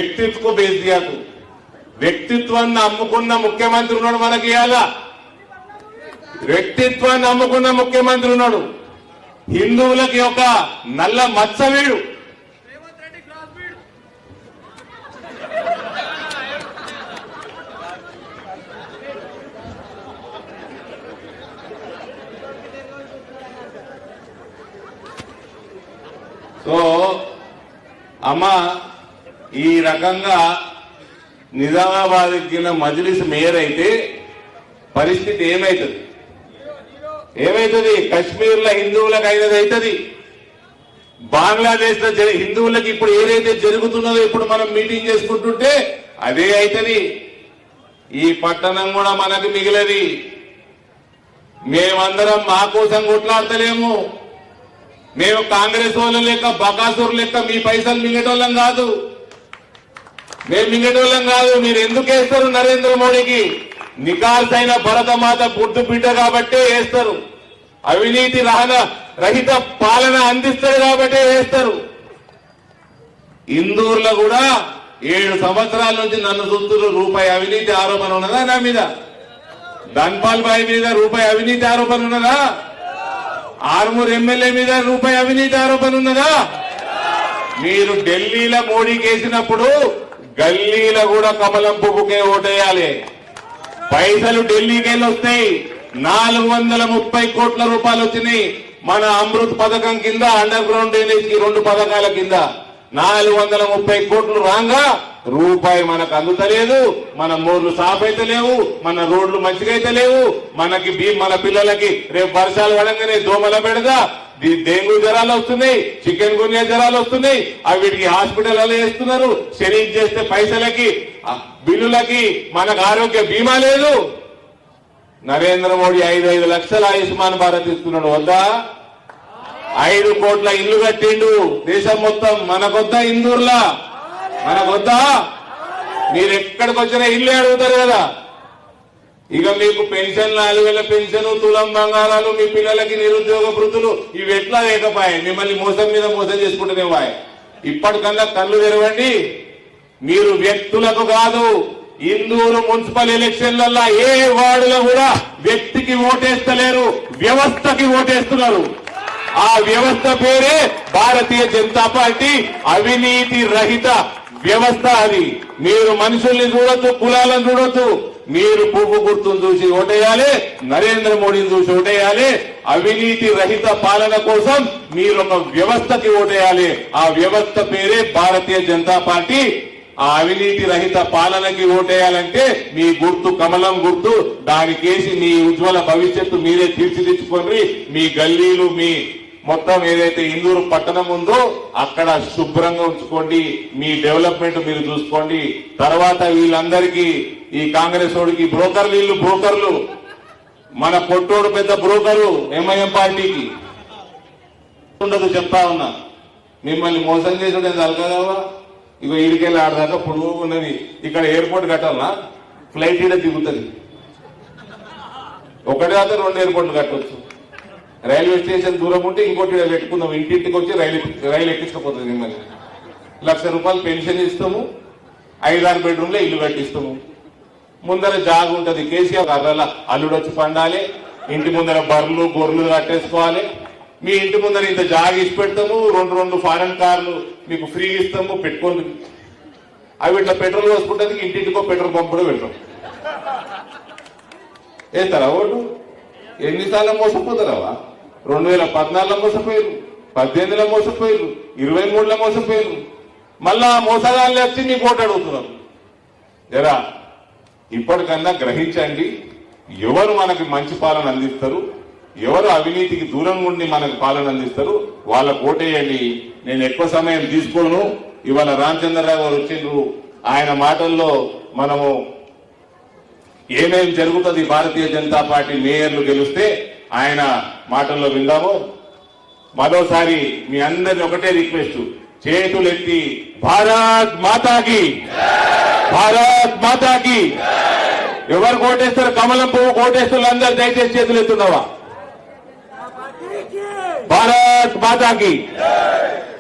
వ్యక్తిత్వ को बेच दिया तू వ్యక్తిత్వాన్ని అమ్ముకున్న ముఖ్యమంత్రి ఉన్నాడు మనకి ఇయాల వ్యక్తిత్వాన్ని అమ్ముకున్న ముఖ్యమంత్రి ఉన్నాడు హిందువులకి ఒక నల్ల మచ్చ వీడు సో అమ్మా ఈ రకంగా నిజామాబాద్ మజ్లిస్ మేయర్ అయితే పరిస్థితి ఏమైతుంది కశ్మీర్ లో హిందువులకు అయినది అవుతుంది బంగ్లాదేశ్ లో హిందువులకు ఇప్పుడు ఏదైతే జరుగుతున్నదో ఇప్పుడు మనం మీటింగ్ చేసుకుంటుంటే అదే అవుతుంది ఈ పట్టణం కూడా మనకు మిగిలది మేమందరం మా కోసం కొట్లాడతలేము మేము కాంగ్రెస్ వాళ్ళ లెక్క బకాసురు లెక్క మీ పైసలు మింగటోళ్ళం కాదు మేము మింగటోళ్ళం కాదు మీరు ఎందుకు వేస్తారు నరేంద్ర మోడీకి నికాల్సైన భరతమాత పుట్టు బిడ్డ కాబట్టే వేస్తారు అవినీతి రహిత పాలన అందిస్తారు కాబట్టే వేస్తారు ఇందూరులో కూడా 7 సంవత్సరాల నుంచి నన్ను చూస్తున్నారు రూపాయి అవినీతి ఆరోపణ ఉన్నదా నా మీద ధన్పాల్ బాయ్ మీద రూపాయి అవినీతి ఆరోపణ ఉన్నదా ఆర్మూర్ ఎమ్మెల్యే మీద రూపాయి అవినీతి ఆరోపణ ఉన్నదా మీరు ఢిల్లీలో మోడీకి వేసినప్పుడు గల్లీలో కూడా కమలం పువ్వుకే ఓటేయాలి పైసలు ఢిల్లీకి వెళ్ళి వస్తాయి 430 కోట్ల రూపాయలు వచ్చినాయి మన అమృత్ పథకం కింద అండర్ గ్రౌండ్ డ్రైనేజ్ కి 2 పథకాల కింద 430 కోట్లు రాగా రూపాయి మనకు అందుతలేదు మన మోర్లు సాఫ్ అయితే లేవు మన రోడ్లు మంచిగా అయితే లేవు మనకి మన పిల్లలకి రేపు వర్షాలు పడంగానే దోమల బెడద డెంగ్యూ జ్వరాలు వస్తున్నాయి చికెన్ గున్యా జ్వరాలు వస్తున్నాయి వీటికి హాస్పిటల్ వేస్తున్నారు శరీరం చేస్తే పైసలకి బిల్లులకి మనకు ఆరోగ్య బీమా లేదు నరేంద్ర మోడీ 5 లక్షల ఆయుష్మాన్ భారత్ ఇస్తున్నాడు వద్దా 5 కోట్ల ఇల్లు కట్టిండు దేశం మొత్తం మనకొద్దా ఇందూర్లా మనకొద్దా మీరు ఎక్కడికి వచ్చినా ఇల్లు అడుగుతారు కదా ఇక మీకు పెన్షన్ 4,000 పెన్షన్ తులం బంగారాలు మీ పిల్లలకి నిరుద్యోగ వృత్తులు ఇవి ఎట్లా లేకపోయాయి మిమ్మల్ని మోసం మీద మోసం చేసుకుంటూనే వాయి ఇప్పటికన్నా కళ్ళు తెరవండి మీరు వ్యక్తులకు కాదు ఇందూరు మున్సిపల్ ఎలక్షన్లలో ఏ వార్డులో కూడా వ్యక్తికి ఓటేస్తలేరు వ్యవస్థకి ఓటేస్తున్నారు ఆ వ్యవస్థ పేరే భారతీయ జనతా పార్టీ అవినీతి రహిత వ్యవస్థ అది మీరు మనుషుల్ని చూడొద్దు కులాలను చూడొద్దు మీరు పువ్వు గుర్తును చూసి ఓటేయాలి నరేంద్ర మోడీని చూసి ఓటేయాలి అవినీతి రహిత పాలన కోసం మీరు ఒక వ్యవస్థకి ఓటేయాలి ఆ వ్యవస్థ పేరే భారతీయ జనతా పార్టీ ఆ అవినీతి రహిత పాలనకి ఓటేయాలంటే మీ గుర్తు కమలం గుర్తు దానికేసి మీ ఉజ్వల భవిష్యత్తు మీరే తీర్చిదిద్దుకొని మీ గల్లీలు మీ మొత్తం ఏదైతే ఇందూరు పట్టణం ఉందో అక్కడ శుభ్రంగా ఉంచుకోండి మీ డెవలప్మెంట్ మీరు చూసుకోండి తర్వాత వీళ్ళందరికీ ఈ కాంగ్రెస్ వాడికి బ్రోకర్లు మన పొట్టోడు పెద్ద బ్రోకరు ఎంఐఎం పార్టీకి ఉండదు చెప్తా ఉన్నా మిమ్మల్ని మోసం చేసుడు అలకదావా ఇగో ఈడికెళ్ళి ఆడదాకా పొడుగు ఉన్నది ఇక్కడ ఎయిర్పోర్ట్ కట్టాలనా ఫ్లైట్ ఈడ దిగుతుంది ఒకటి కాదు 2 ఎయిర్పోర్ట్లు కట్టవచ్చు రైల్వే స్టేషన్ దూరం ఉంటే ఇంకోటి పెట్టుకుందాం ఇంటింటికి వచ్చి రైలు ఎక్కించకపోతుంది మిమ్మల్ని 1,00,000 రూపాయలు పెన్షన్ ఇస్తాము 5-6 బెడ్రూమ్లో ఇల్లు కట్టిస్తాము ముందర జాగ్ ఉంటది కేసీఆర్ అర్రల అల్లుడు వచ్చి పండాలి ఇంటి ముందర బర్రెలు గొర్రెలు కట్టేసుకోవాలి మీ ఇంటి ముందర ఇంత జాగ్ ఇచ్చి పెడతాము 2 ఫారెన్ కార్లు మీకు ఫ్రీ ఇస్తాము పెట్టుకోండి అవి ఇట్లా పెట్రోల్ పోసుకుంటుంది ఇంటింటికో పెట్రోల్ పంప్ కూడా పెడతాం వేస్తారా ఓటు ఎన్నిసార్లు మోసపోతారావా 2014లో మోసపోయారు 18లో మోసపోయారు 23లో మోసపోయారు మళ్ళా మోసగాళ్ళు వచ్చి మీకు ఓటు అడుగుతున్నారు జరా ఇప్పటికన్నా గ్రహించండి ఎవరు మనకి మంచి పాలన అందిస్తారు ఎవరు అవినీతికి దూరంగా ఉండి మనకు పాలన అందిస్తారు వాళ్ళకు ఓటేయండి నేను ఎక్కువ సమయం తీసుకోను ఇవాళ రామచంద్రరావు గారు వచ్చిండ్రు ఆయన మాటల్లో మనము ఏమేమి జరుగుతుంది భారతీయ జనతా పార్టీ మేయర్లు గెలిస్తే ఆయన మాటల్లో విందాము మరోసారి మీ అందరిని ఒకటే రిక్వెస్ట్ చేతులెత్తి భారత్ మాతాకి ఎవరు కోటేస్తారు కమలం పువ్వు కోటేస్తారు అందరు దయచేసి చేతులు ఎత్తున్నావా భారత్ మాతాకి